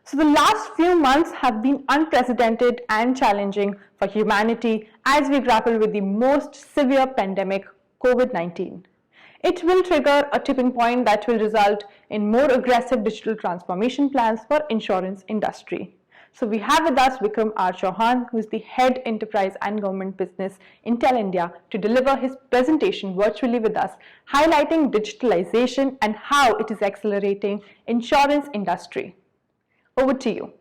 So, the last few months have been unprecedented and challenging for humanity as we grapple with the most severe pandemic, COVID 19. It will trigger a tipping point that will result in more aggressive digital transformation plans for insurance industry. So we have with us Vikram R. Chauhan, who is the head enterprise and government business in Intel India, to deliver his presentation virtually with us, highlighting digitalization and how it is accelerating insurance industry. Over to you.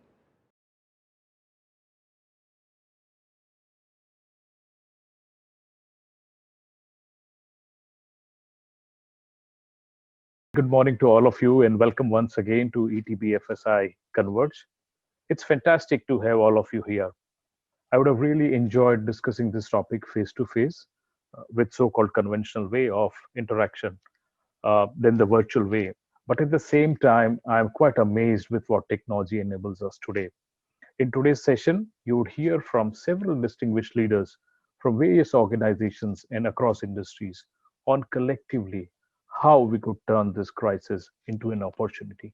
Good morning to all of you and welcome once again to ETBFSI Converge. It's fantastic to have all of you here. I would have really enjoyed discussing this topic face to face with so-called conventional way of interaction than the virtual way. But at the same time, I'm quite amazed with what technology enables us today. In today's session, you would hear from several distinguished leaders from various organizations and across industries on collectively how we could turn this crisis into an opportunity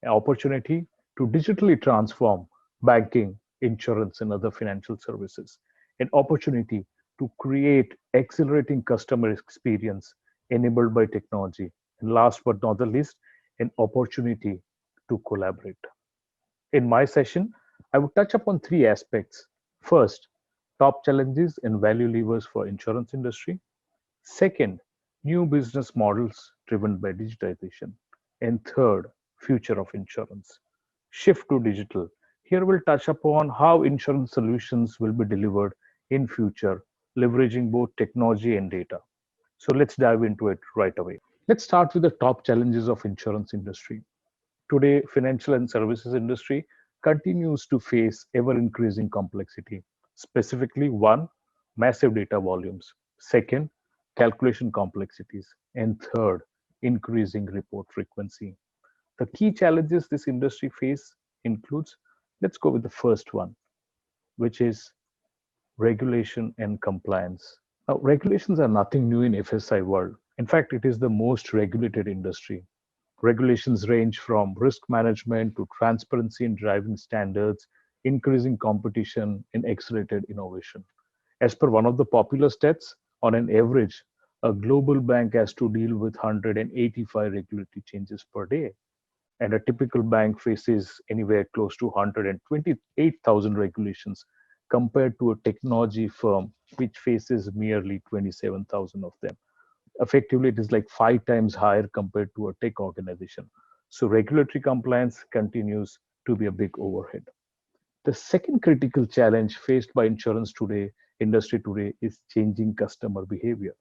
to digitally transform banking, insurance, and other financial services, an opportunity to create accelerating customer experience enabled by technology, and last but not the least, an opportunity to collaborate. In my session, I would touch upon three aspects. First, top challenges and value levers for insurance industry. Second, new business models driven by digitization. And third, future of insurance. Shift to digital. Here we'll touch upon how insurance solutions will be delivered in future, leveraging both technology and data. So let's dive into it right away. Let's start with the top challenges of insurance industry. Today, financial and services industry continues to face ever increasing complexity. Specifically, one, massive data volumes. Second, calculation complexities. And third, increasing report frequency. The key challenges this industry face includes, let's go with the first one, which is regulation and compliance. Now, regulations are nothing new in FSI world. In fact, it is the most regulated industry. Regulations range from risk management to transparency in driving standards, increasing competition, and accelerated innovation. As per one of the popular stats, on an average, a global bank has to deal with 185 regulatory changes per day, and a typical bank faces anywhere close to 128,000 regulations compared to a technology firm which faces merely 27,000 of them. Effectively, it is like 5 times higher compared to a tech organization. So regulatory compliance continues to be a big overhead. The second critical challenge faced by insurance today, industry today, is changing customer behavior.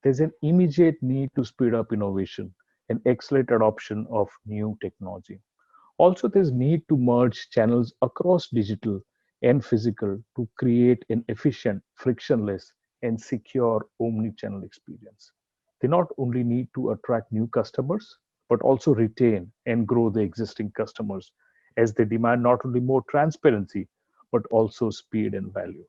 There's an immediate need to speed up innovation and accelerate adoption of new technology. Also, there's need to merge channels across digital and physical to create an efficient, frictionless, and secure omni-channel experience. They not only need to attract new customers, but also retain and grow the existing customers as they demand not only more transparency, but also speed and value.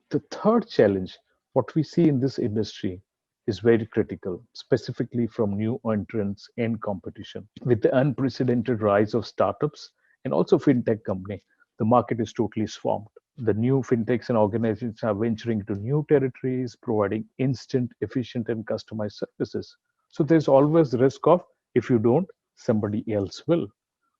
The third challenge, what we see in this industry, is very critical, specifically from new entrants and competition. With the unprecedented rise of startups and also fintech company, the market is totally swamped. The new fintechs and organizations are venturing into new territories, providing instant, efficient, and customized services. So there's always the risk of if you don't, somebody else will.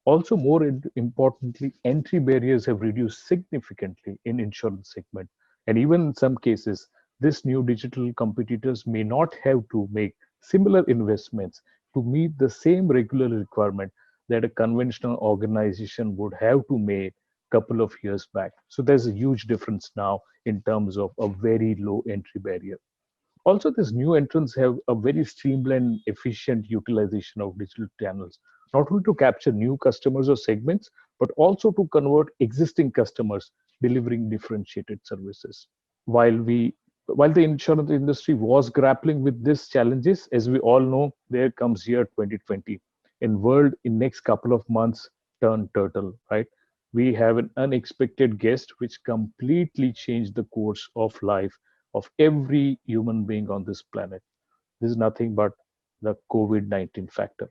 Also, more importantly, entry barriers have reduced significantly in insurance segment. And even in some cases, this new digital competitors may not have to make similar investments to meet the same regular requirement that a conventional organization would have to make couple of years back. So there's a huge difference now in terms of a very low entry barrier. Also, these new entrants have a very streamlined, efficient utilization of digital channels, not only to capture new customers or segments, but also to convert existing customers, delivering differentiated services. While we while the insurance industry was grappling with these challenges, as we all know, there comes year 2020. In world in next couple of months turn turtle, right? We have an unexpected guest which completely changed the course of life of every human being on this planet. This is nothing but the COVID-19 factor.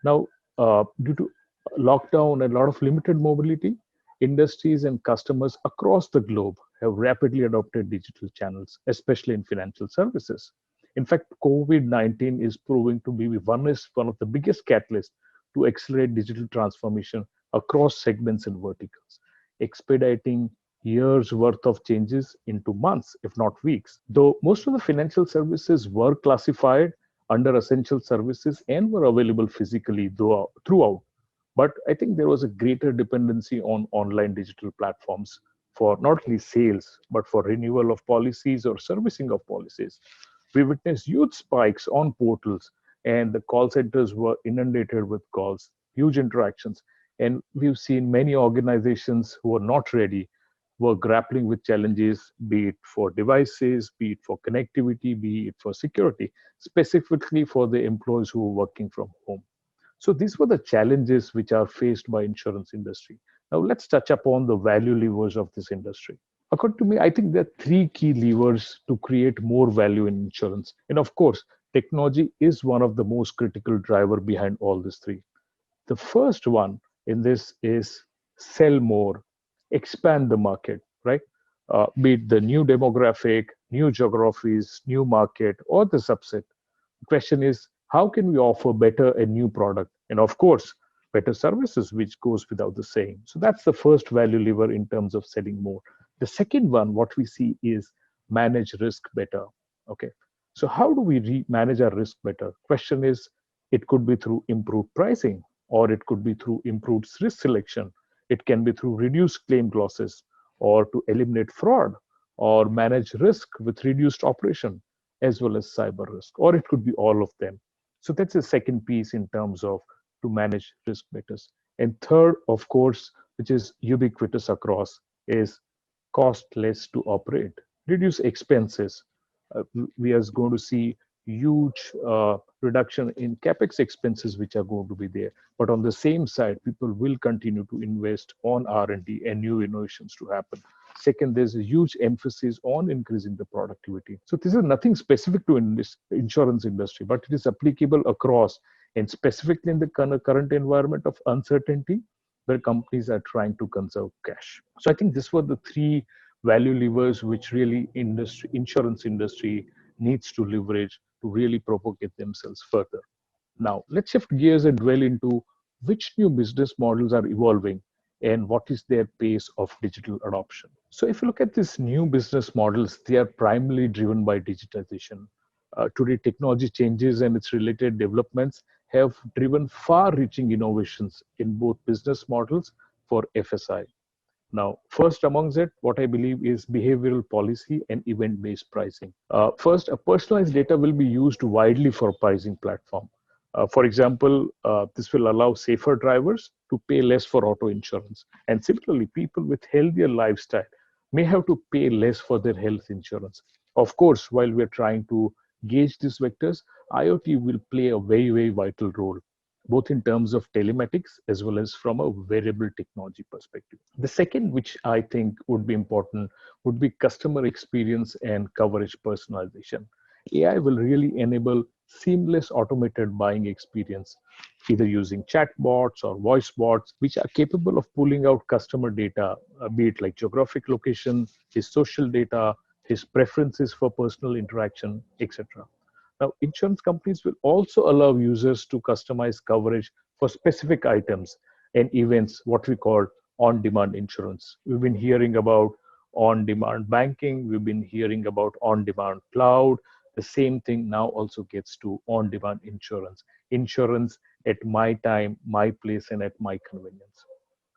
Now, due to lockdown and a lot of limited mobility, industries and customers across the globe have rapidly adopted digital channels, especially in financial services. In fact, COVID 19 is proving to be one of the biggest catalysts to accelerate digital transformation across segments and verticals, expediting years worth of changes into months, if not weeks. Though most of the financial services were classified under essential services and were available physically throughout, but I think there was a greater dependency on online digital platforms for not only sales, but for renewal of policies or servicing of policies. We witnessed huge spikes on portals, and the call centers were inundated with calls, huge interactions. And we've seen many organizations who are not ready were grappling with challenges, be it for devices, be it for connectivity, be it for security, specifically for the employees who are working from home. So these were the challenges which are faced by insurance industry. Now let's touch upon the value levers of this industry. According to me, I think there are three key levers to create more value in insurance. And of course, technology is one of the most critical driver behind all these three. The first one in this is sell more, expand the market, right? Be it the new demographic, new geographies, new market, or the subset. The question is, how can we offer better and new product? And of course, better services, which goes without the saying. So that's the first value lever in terms of selling more. The second one, what we see is manage risk better. Okay. So how do we manage our risk better? Question is, it could be through improved pricing, or it could be through improved risk selection. It can be through reduced claim losses, or to eliminate fraud, or manage risk with reduced operation, as well as cyber risk, or it could be all of them. So that's the second piece in terms of to manage risk better. And third, of course, which is ubiquitous across, is cost less to operate, reduce expenses. We are going to see huge reduction in capex expenses which are going to be there, but on the same side people will continue to invest on r&d and new innovations to happen. Second, there's a huge emphasis on increasing the productivity. So this is nothing specific to insurance industry, but it is applicable across, and specifically in the current environment of uncertainty where companies are trying to conserve cash. So I think these were the three value levers which really insurance industry needs to leverage to really propagate themselves further. Now, let's shift gears and dwell into which new business models are evolving and what is their pace of digital adoption. So, if you look at these new business models, they are primarily driven by digitization. Today, technology changes and its related developments have driven far reaching innovations in both business models for FSI. Now, first amongst it, what I believe is behavioral policy and event-based pricing. First, a personalized data will be used widely for pricing platform. For example, this will allow safer drivers to pay less for auto insurance. And similarly, people with healthier lifestyle may have to pay less for their health insurance. Of course, while we're trying to gauge these vectors, IoT will play a very, very vital role, both in terms of telematics as well as from a wearable technology perspective. The second, which I think would be important, would be customer experience and coverage personalization. AI will really enable seamless automated buying experience, either using chatbots or voice bots, which are capable of pulling out customer data, be it like geographic location, his social data, his preferences for personal interaction, etc. Now, insurance companies will also allow users to customize coverage for specific items and events, what we call on-demand insurance. We've been hearing about on-demand banking, we've been hearing about on-demand cloud. The same thing now also gets to on-demand insurance. Insurance at my time, my place, and at my convenience.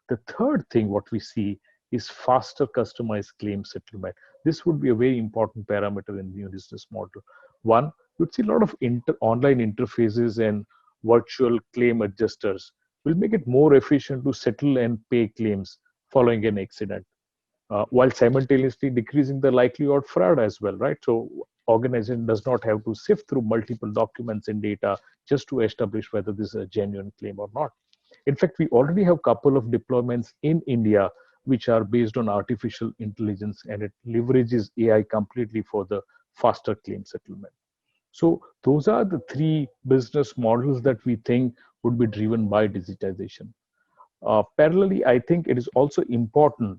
The third thing, what we see is faster customized claim settlement. This would be a very important parameter in the new business model. One, you'd see a lot of online interfaces and virtual claim adjusters will make it more efficient to settle and pay claims following an accident, while simultaneously decreasing the likelihood of fraud as well, right? So organization does not have to sift through multiple documents and data just to establish whether this is a genuine claim or not. In fact, we already have a couple of deployments in India which are based on artificial intelligence, and it leverages AI completely for the faster claim settlement. So those are the three business models that we think would be driven by digitization. Parallelly, I think it is also important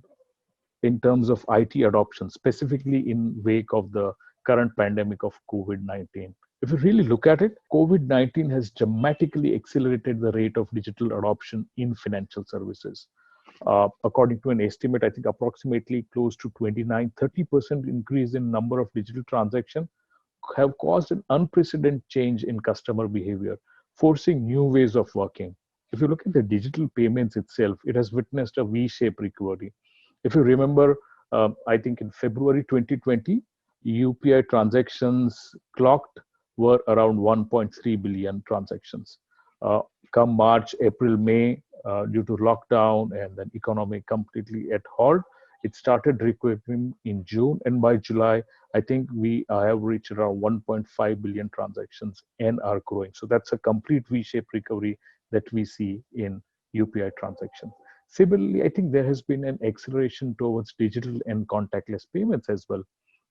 in terms of IT adoption, specifically in wake of the current pandemic of COVID-19. If you really look at it, COVID-19 has dramatically accelerated the rate of digital adoption in financial services. According to an estimate, I think approximately close to 29-30% increase in number of digital transactions have caused an unprecedented change in customer behavior, forcing new ways of working. If you look at the digital payments itself, it has witnessed a V-shaped recovery. If you remember, I think in February 2020, UPI transactions clocked were around 1.3 billion transactions. Come March, April, May, due to lockdown and then economy completely at halt, it started recovering in June, and by July, I think we have reached around 1.5 billion transactions and are growing. So that's a complete V-shaped recovery that we see in UPI transactions. Similarly, I think there has been an acceleration towards digital and contactless payments as well,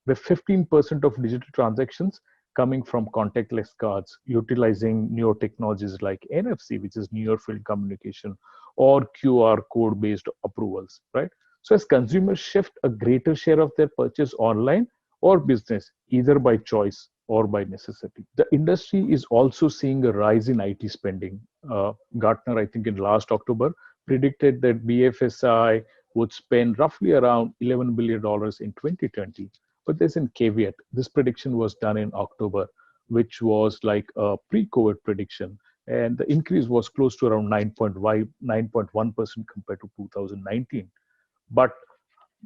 with 15% of digital transactions coming from contactless cards, utilizing newer technologies like NFC, which is near field communication, or QR code based approvals, right? So as consumers shift a greater share of their purchase online or business, either by choice or by necessity. The industry is also seeing a rise in IT spending. Gartner, I think in last October, predicted that BFSI would spend roughly around $11 billion in 2020. But there's a caveat. This prediction was done in October, which was like a pre-COVID prediction. And the increase was close to around 9.1% compared to 2019. But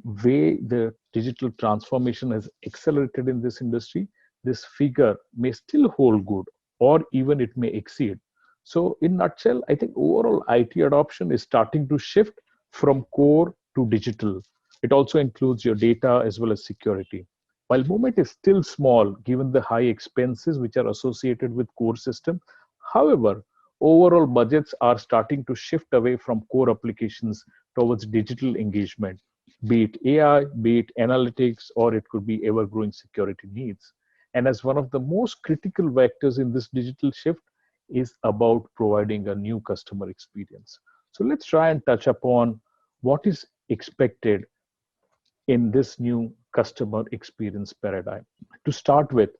way the digital transformation has accelerated in this industry, this figure may still hold good, or even it may exceed. So in nutshell, I think overall IT adoption is starting to shift from core to digital. It also includes your data as well as security. While movement is still small, given the high expenses which are associated with core system, however, overall budgets are starting to shift away from core applications towards digital engagement, be it AI, be it analytics, or it could be ever-growing security needs. And as one of the most critical vectors in this digital shift is about providing a new customer experience. So let's try and touch upon what is expected in this new customer experience paradigm. To start with,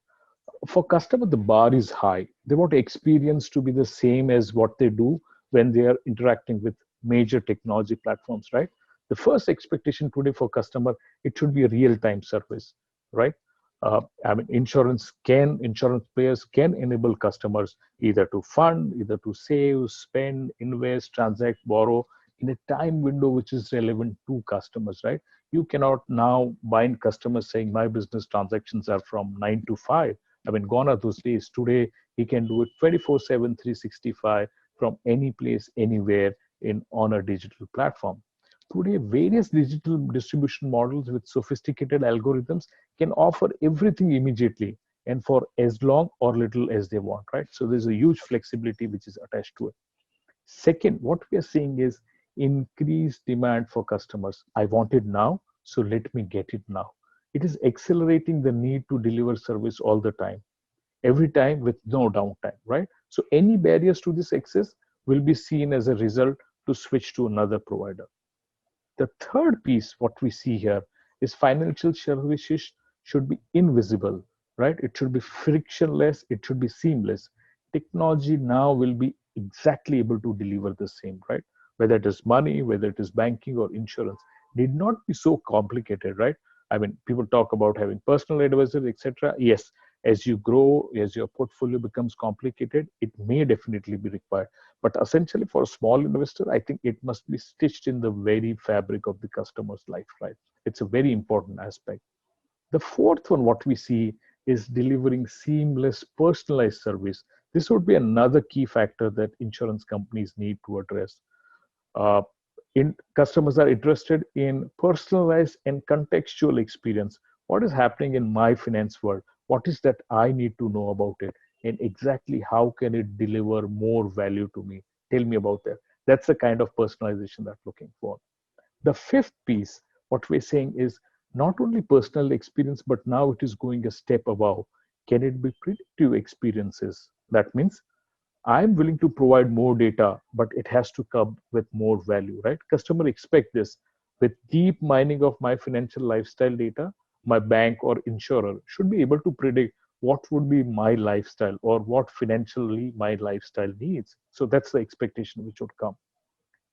for customer, the bar is high. They want experience to be the same as what they do when they are interacting with major technology platforms, right? The first expectation today for customer, it should be a real-time service, right? I mean, insurance players can enable customers either to fund, either to save, spend, invest, transact, borrow in a time window which is relevant to customers, right? You cannot now bind customers saying my business transactions are from 9 to 5. I mean, gone are those days. Today, he can do it 24/7, 365 from any place, anywhere on a digital platform. Today, various digital distribution models with sophisticated algorithms can offer everything immediately and for as long or little as they want, right? So there's a huge flexibility which is attached to it. Second, what we are seeing is increased demand for customers. I want it now, so let me get it now. It is accelerating the need to deliver service all the time, every time with no downtime, right? So any barriers to this access will be seen as a result to switch to another provider. The third piece, what we see here, is financial services should be invisible, right? It should be frictionless, it should be seamless. Technology now will be exactly able to deliver the same, right? Whether it is money, whether it is banking or insurance, need not be so complicated, right? I mean, people talk about having personal advisors, etc. Yes, as you grow, as your portfolio becomes complicated, it may definitely be required. But essentially, for a small investor, I think it must be stitched in the very fabric of the customer's life, right? It's a very important aspect. The fourth one, what we see is delivering seamless, personalized service. This would be another key factor that insurance companies need to address. Uh, Customers are interested in personalized and contextual experience. What is happening in my finance world? What is that I need to know about it? And exactly how can it deliver more value to me? Tell me about that. That's the kind of personalization that I'm looking for. The fifth piece, what we're saying is not only personal experience, but now it is going a step above. Can it be predictive experiences? That means I'm willing to provide more data, but it has to come with more value, right? Customer expect this. With deep mining of my financial lifestyle data, my bank or insurer should be able to predict what would be my lifestyle or what financially my lifestyle needs. So that's the expectation which would come.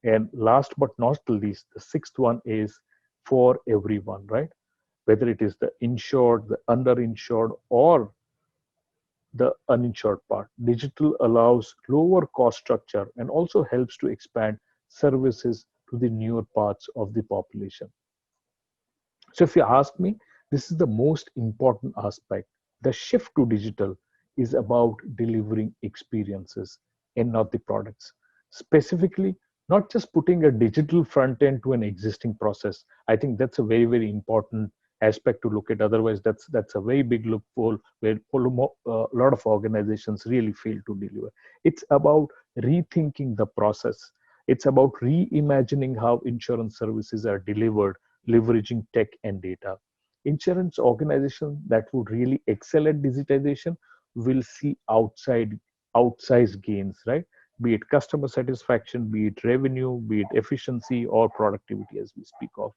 And last but not least, the sixth one is for everyone, right? Whether it is the insured, the underinsured, or the uninsured part. Digital allows lower cost structure and also helps to expand services to the newer parts of the population. So if you ask me, this is the most important aspect. The shift to digital is about delivering experiences and not the products. Specifically, not just putting a digital front end to an existing process. I think that's a very, very important aspect to look at. Otherwise, that's a very big loophole where a lot of organizations really fail to deliver. It's about rethinking the process. It's about reimagining how insurance services are delivered, leveraging tech and data. Insurance organizations that would really excel at digitization will see outsized gains, right? Be it customer satisfaction, be it revenue, be it efficiency or productivity, as we speak of.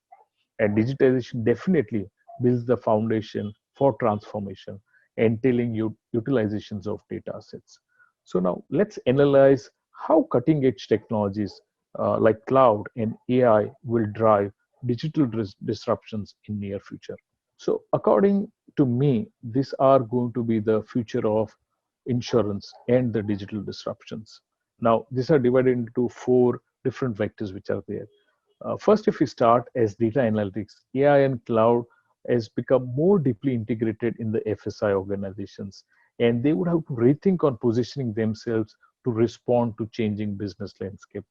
And digitization definitely builds the foundation for transformation, entailing utilizations of data assets. So now let's analyze how cutting edge technologies like cloud and AI will drive digital disruptions in near future. So according to me, these are going to be the future of insurance and the digital disruptions. Now, these are divided into four different vectors which are there. First, if we start as data analytics, AI and cloud has become more deeply integrated in the FSI organizations, and they would have to rethink on positioning themselves to respond to changing business landscape.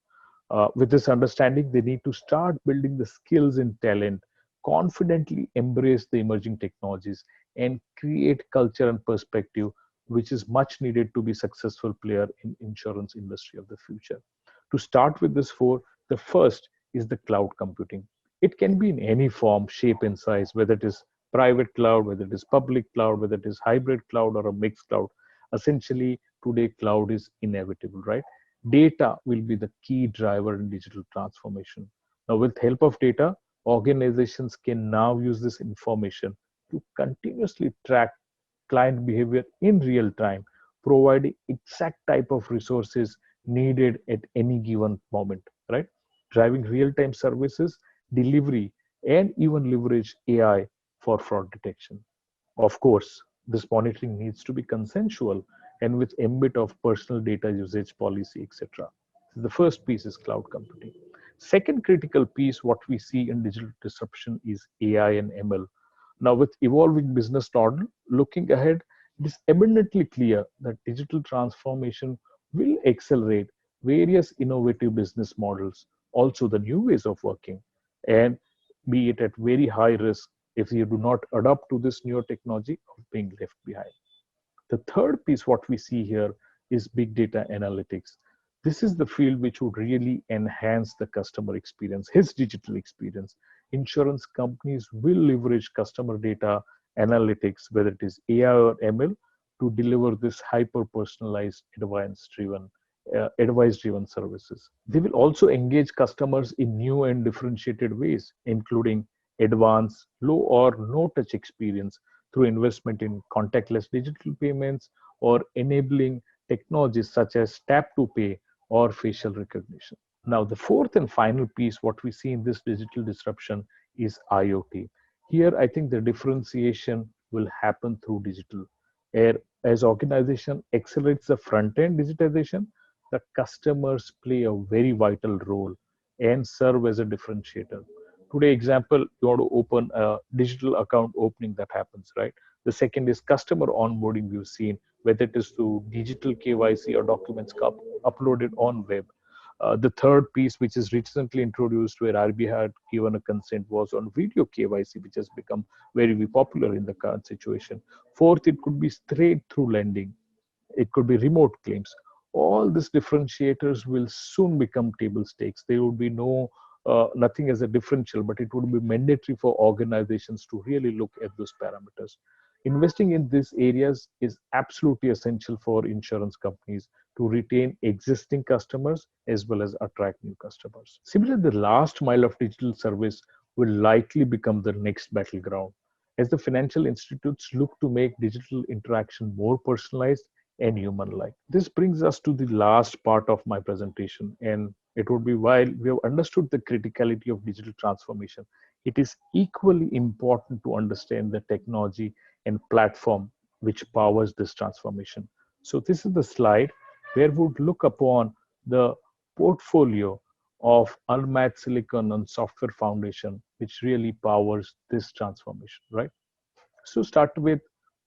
With this understanding, they need to start building the skills and talent, confidently embrace the emerging technologies, and create culture and perspective, which is much needed to be successful player in insurance industry of the future. To start with this four, the first is the cloud computing. It can be in any form, shape, and size, whether it is private cloud, whether it is public cloud, whether it is hybrid cloud or a mixed cloud. Essentially, today cloud is inevitable, right? Data will be the key driver in digital transformation. Now, with help of data, organizations can now use this information to continuously track client behavior in real time, providing exact type of resources needed at any given moment, right? Driving real-time services, delivery, and even leverage AI for fraud detection. Of course, this monitoring needs to be consensual and with embed of personal data usage policy, etc. So the first piece is cloud computing. Second critical piece, what we see in digital disruption is AI and ML. Now, with evolving business model, looking ahead, it is abundantly clear that digital transformation will accelerate various innovative business models, also the new ways of working, and be it at very high risk if you do not adapt to this newer technology of being left behind. The third piece, what we see here, is big data analytics. This is the field which would really enhance the customer experience, his digital experience. Insurance companies will leverage customer data analytics, whether it is AI or ML, to deliver this hyper personalized, advice driven services. They will also engage customers in new and differentiated ways, including advanced, low or no touch experience through investment in contactless digital payments or enabling technologies such as tap to pay or facial recognition. Now, the fourth and final piece, what we see in this digital disruption is IoT. Here, I think the differentiation will happen through digital. As organization accelerates the front end digitization, the customers play a very vital role and serve as a differentiator. Today, example, you want to open a digital account opening that happens, right? The second is customer onboarding we've seen, whether it is through digital KYC or documents uploaded on web. The third piece, which is recently introduced where RBI had given a consent, was on video KYC, which has become very, very popular in the current situation. Fourth, it could be straight through lending. It could be remote claims. All these differentiators will soon become table stakes. There would be nothing as a differential, but it would be mandatory for organizations to really look at those parameters. Investing in these areas is absolutely essential for insurance companies to retain existing customers as well as attract new customers. Similarly, the last mile of digital service will likely become the next battleground as the financial institutes look to make digital interaction more personalized and human like. This brings us to the last part of my presentation, and it would be while we have understood the criticality of digital transformation, it is equally important to understand the technology and platform which powers this transformation. So, this is the slide where we would look upon the portfolio of unmatched silicon and software foundation which really powers this transformation, right? So start with,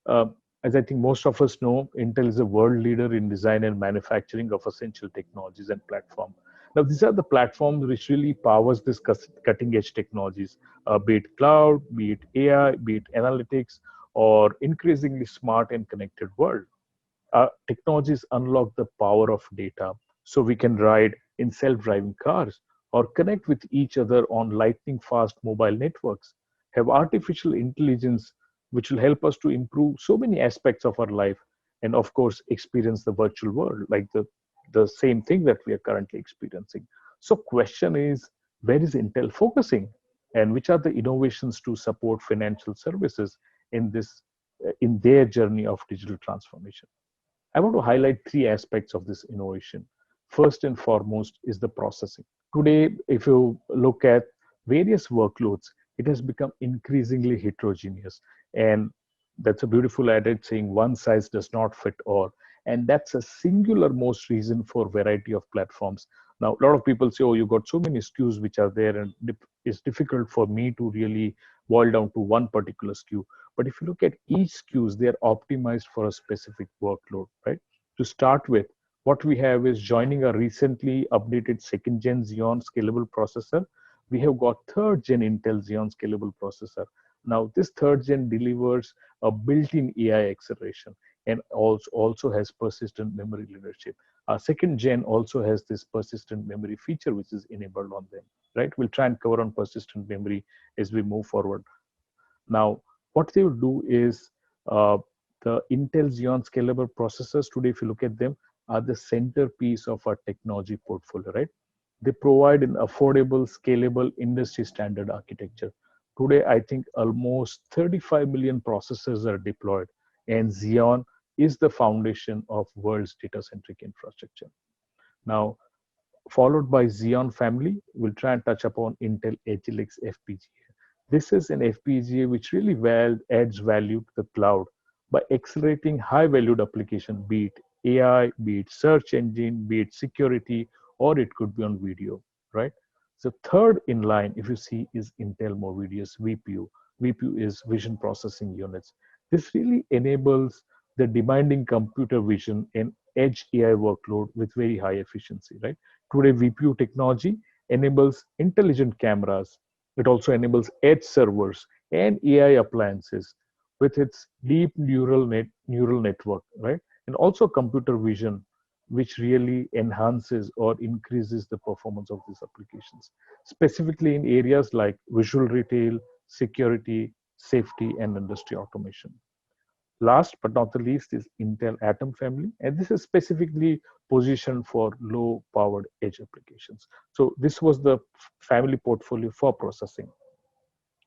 uh, as I think most of us know, Intel is a world leader in design and manufacturing of essential technologies and platform. Now, these are the platforms which really powers this cutting edge technologies, be it cloud, be it AI, be it analytics, or increasingly smart and connected world. Technologies unlock the power of data so we can ride in self-driving cars or connect with each other on lightning fast mobile networks, have artificial intelligence which will help us to improve so many aspects of our life, and of course experience the virtual world like the same thing that we are currently experiencing. So question is, where is Intel focusing, and which are the innovations to support financial services in this in their journey of digital transformation? I want to highlight three aspects of this innovation. First and foremost is the processing. Today, if you look at various workloads, it has become increasingly heterogeneous. And that's a beautiful adage saying one size does not fit all. And that's a singular most reason for variety of platforms. Now, a lot of people say, oh, you got so many SKUs which are there, and it's difficult for me to really boil down to one particular SKU. But if you look at each SKUs, they are optimized for a specific workload, right? To start with, what we have is joining a recently updated second gen Xeon scalable processor. We have got third gen Intel Xeon scalable processor. Now, this third gen delivers a built in AI acceleration and also has persistent memory leadership. Second gen also has this persistent memory feature which is enabled on them, right? We'll try and cover on persistent memory as we move forward. Now, what they will do is the Intel Xeon scalable processors today, if you look at them, are the centerpiece of our technology portfolio, right? They provide an affordable, scalable, industry standard architecture. Today, I think almost 35 million processors are deployed, and Xeon is the foundation of world's data-centric infrastructure. Now, followed by Xeon family, we'll try and touch upon Intel HLX FPGA. This is an FPGA which really adds value to the cloud by accelerating high-valued application, be it AI, be it search engine, be it security, or it could be on video, right? So third in line, if you see, is Intel Movidius VPU. VPU is vision processing units. This really enables the demanding computer vision and edge AI workload with very high efficiency, right? Today, VPU technology enables intelligent cameras. It also enables edge servers and AI appliances with its deep neural network, right? And also computer vision, which really enhances or increases the performance of these applications, specifically in areas like visual retail, security, safety, and industry automation. Last but not the least is Intel Atom family, and this is specifically positioned for low powered edge applications. So this was the family portfolio for processing.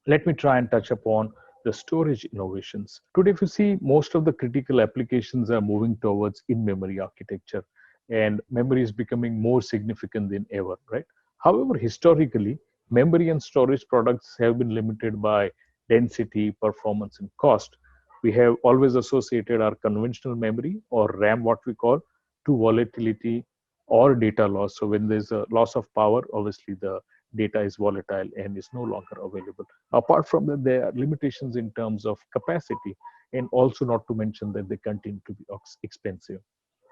Let me try and touch upon the storage innovations. Today, if you see, most of the critical applications are moving towards in-memory architecture, and memory is becoming more significant than ever, right? However, historically, memory and storage products have been limited by density, performance, and cost. We have always associated our conventional memory or RAM, what we call, to volatility or data loss. So when there's a loss of power, obviously the data is volatile and is no longer available. Apart from that, there are limitations in terms of capacity, and also not to mention that they continue to be expensive.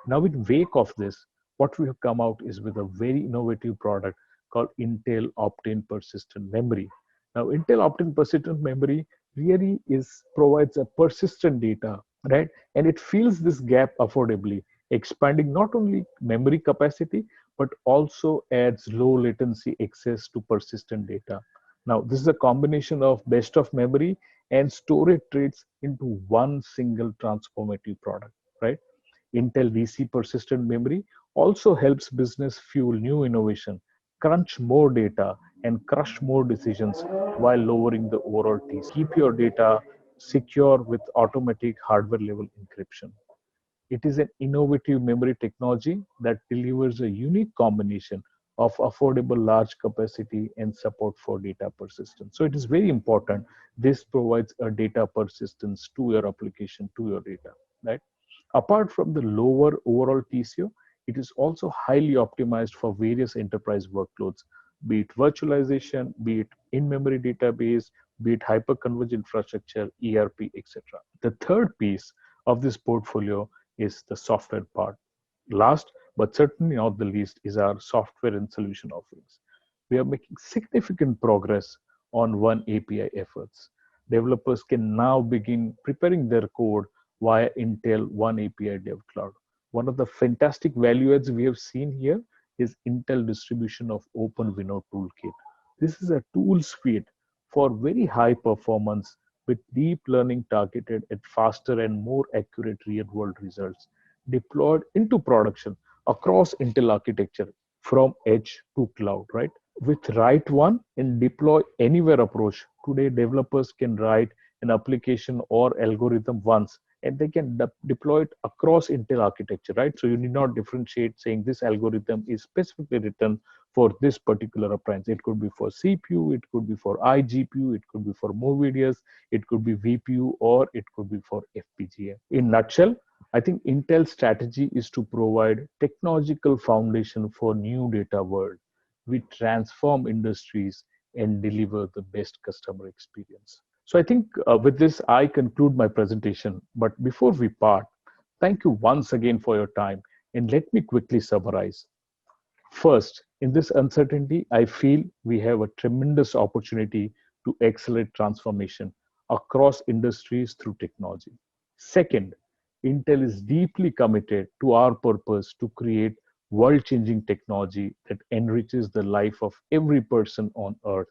Now, in wake of this, what we have come out is with a very innovative product called Intel Optane Persistent Memory. Now, Intel Optane Persistent Memory really provides a persistent data, right? And it fills this gap affordably, expanding not only memory capacity, but also adds low latency access to persistent data. Now, this is a combination of best of memory and storage traits into one single transformative product, right? Intel DC persistent memory also helps business fuel new innovation, crunch more data, and crush more decisions while lowering the overall TC. Keep your data secure with automatic hardware level encryption. It is an innovative memory technology that delivers a unique combination of affordable large capacity and support for data persistence. So it is very important. This provides a data persistence to your application, to your data, right? Apart from the lower overall TCO, it is also highly optimized for various enterprise workloads, be it virtualization, be it in-memory database, be it hyperconverged infrastructure, ERP, etc. The third piece of this portfolio is the software part. Last, but certainly not the least, is our software and solution offerings. We are making significant progress on One API efforts. Developers can now begin preparing their code via Intel One API Dev Cloud. One of the fantastic value adds we have seen here is Intel distribution of OpenWindow Toolkit. This is a tool suite for very high performance with deep learning targeted at faster and more accurate real-world results deployed into production across Intel architecture from edge to cloud, right? With write one and deploy anywhere approach, today developers can write an application or algorithm once and they can deploy it across Intel architecture, right? So you need not differentiate saying this algorithm is specifically written for this particular appliance. It could be for CPU, it could be for iGPU, it could be for MOVIDIUS, it could be VPU, or it could be for FPGA. In nutshell, I think Intel's strategy is to provide technological foundation for new data world. We transform industries and deliver the best customer experience. So I think with this, I conclude my presentation. But before we part, thank you once again for your time. And let me quickly summarize. First, in this uncertainty, I feel we have a tremendous opportunity to accelerate transformation across industries through technology. Second, Intel is deeply committed to our purpose to create world-changing technology that enriches the life of every person on earth.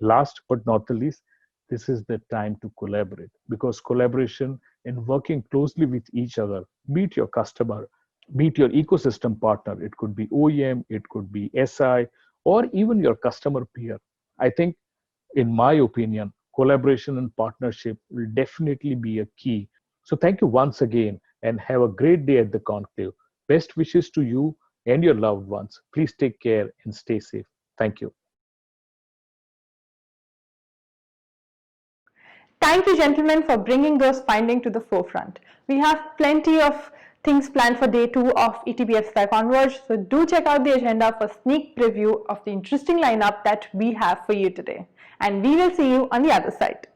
Last but not the least, this is the time to collaborate, because collaboration and working closely with each other, meet your customer, meet your ecosystem partner. It could be OEM, it could be SI, or even your customer peer. I think, in my opinion, collaboration and partnership will definitely be a key. So thank you once again and have a great day at the conclave. Best wishes to you and your loved ones. Please take care and stay safe. Thank you. Thank you, gentlemen, for bringing those findings to the forefront. We have plenty of things planned for day 2 of ETBFSI Converge, so do check out the agenda for sneak preview of the interesting lineup that we have for you today. And we will see you on the other side.